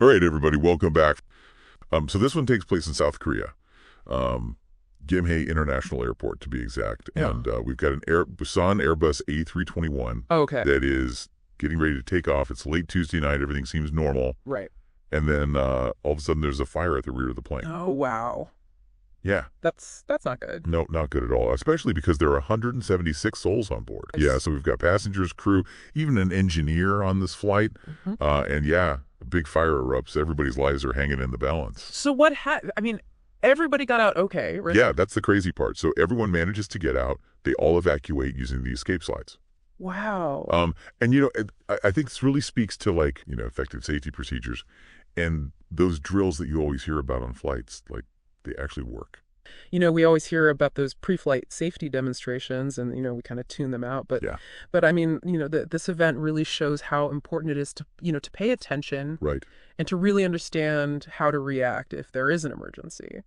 All right, everybody, welcome back. So this one takes place in South Korea, Gimhae International Airport, to be exact. Yeah. And we've got an Air Busan Airbus A321 Okay. that is getting ready to take off. It's late Tuesday night. Everything seems normal. Right. And then all of a sudden, there's a fire at the rear of the plane. Oh, wow. Yeah. That's not good. No, not good at all, especially because there are 176 souls on board. Nice. Yeah, so we've got passengers, crew, even an engineer on this flight. Mhm. And yeah, a big fire erupts. Everybody's lives are hanging in the balance. So what everybody got out okay, right? Yeah, that's the crazy part. So everyone manages to get out. They all evacuate using the escape slides. Wow. And I think this really speaks to effective safety procedures and those drills that you always hear about on flights, like they actually work. We always hear about those pre-flight safety demonstrations and, we kind of tune them out. But, Yeah. but I mean, this event really shows how important it is to pay attention Right. and to really understand how to react if there is an emergency.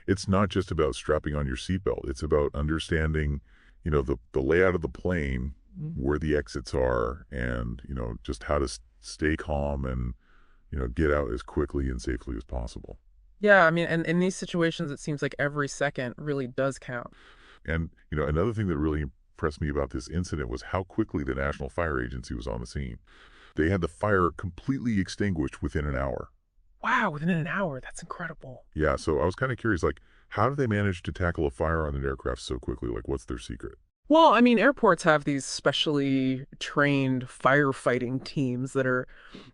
It's not just about strapping on your seatbelt. It's about understanding, the layout of the plane, where the exits are, and, just how to stay calm and, get out as quickly and safely as possible. Yeah, I mean, and in these situations, it seems like every second really does count. And, another thing that really impressed me about this incident was how quickly the National Fire Agency was on the scene. They had the fire completely extinguished within an hour. Wow, within an hour. That's incredible. Yeah, so I was kind of curious, how do they manage to tackle a fire on an aircraft so quickly? What's their secret? Well, I mean, airports have these specially trained firefighting teams that are,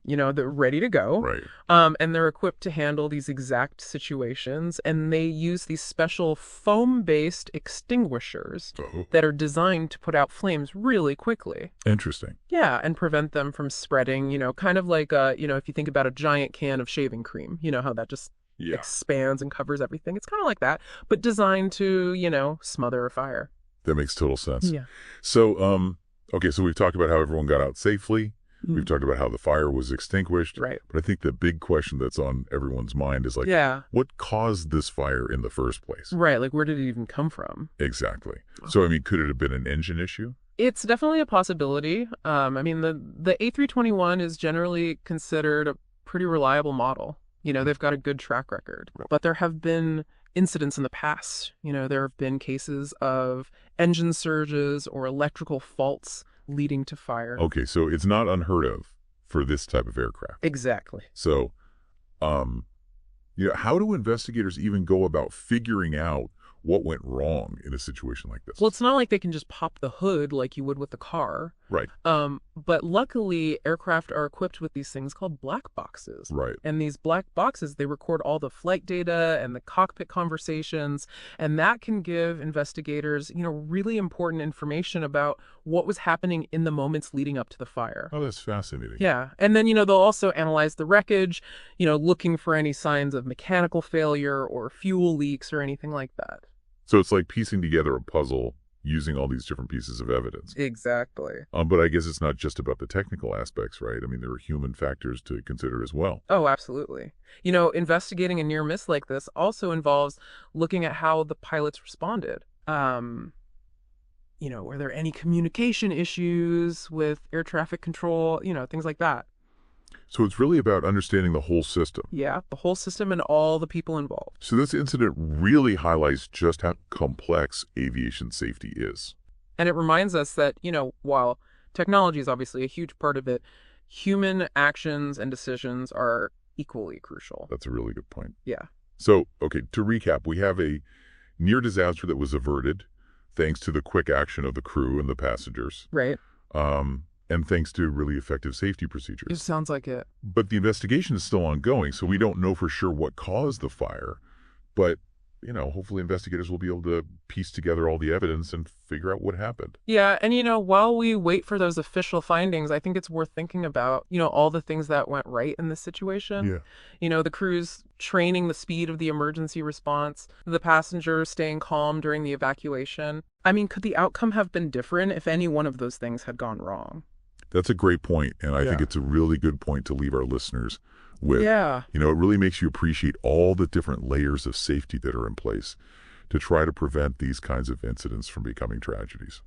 they're ready to go. Right. And they're equipped to handle these exact situations. And they use these special foam-based extinguishers Oh, that are designed to put out flames really quickly. interesting. Yeah, and prevent them from spreading, kind of like, if you think about a giant can of shaving cream, how that just Yeah. expands and covers everything. It's kind of like that, but designed to, smother a fire. That makes total sense. Yeah. So, okay, so we've talked about how everyone got out safely. We've talked about how the fire was extinguished. Right. But I think the big question that's on everyone's mind is Yeah. what caused this fire in the first place? Right. Like, where did it even come from? Exactly. So, I mean, could it have been an engine issue? It's definitely a possibility. I mean, the A321 is generally considered a pretty reliable model. They've got a good track record. But there have been incidents in the past. There have been cases of engine surges or electrical faults leading to fire. Okay, so it's not unheard of for this type of aircraft. Exactly. So, how do investigators even go about figuring out what went wrong in a situation like this? Well, it's not like they can just pop the hood like you would with a car. Right. But luckily, aircraft are equipped with these things called black boxes. Right. And these black boxes, they record all the flight data and the cockpit conversations, and that can give investigators, really important information about what was happening in the moments leading up to the fire. Oh, that's fascinating. Yeah. And then, they'll also analyze the wreckage, looking for any signs of mechanical failure or fuel leaks or anything like that. So it's like piecing together a puzzle using all these different pieces of evidence. Exactly. But I guess it's not just about the technical aspects, right? I mean, there are human factors to consider as well. Oh, absolutely. Investigating a near miss like this also involves looking at how the pilots responded. Were there any communication issues with air traffic control, things like that. So it's really about understanding the whole system. Yeah, the whole system and all the people involved. So this incident really highlights just how complex aviation safety is. And it reminds us that, while technology is obviously a huge part of it, human actions and decisions are equally crucial. That's a really good point. Yeah. So, okay, to recap, we have a near disaster that was averted thanks to the quick action of the crew and the passengers. Right. And thanks to really effective safety It procedures. sounds like it. But the investigation is still ongoing, so we don't know for sure what caused the fire. But, hopefully investigators will be able to piece together all the evidence and figure out what happened. Yeah, and while we wait for those official findings, I think it's worth thinking about, all the things that went right in this situation. Yeah. The crew's training the speed of the emergency response, the passengers staying calm during the evacuation. I mean, could the outcome have been different if any one of those things had gone wrong? That's a great point, and I think Yeah. it's a really good point to leave our listeners with. Yeah. It really makes you appreciate all the different layers of safety that are in place to try to prevent these kinds of incidents from becoming tragedies.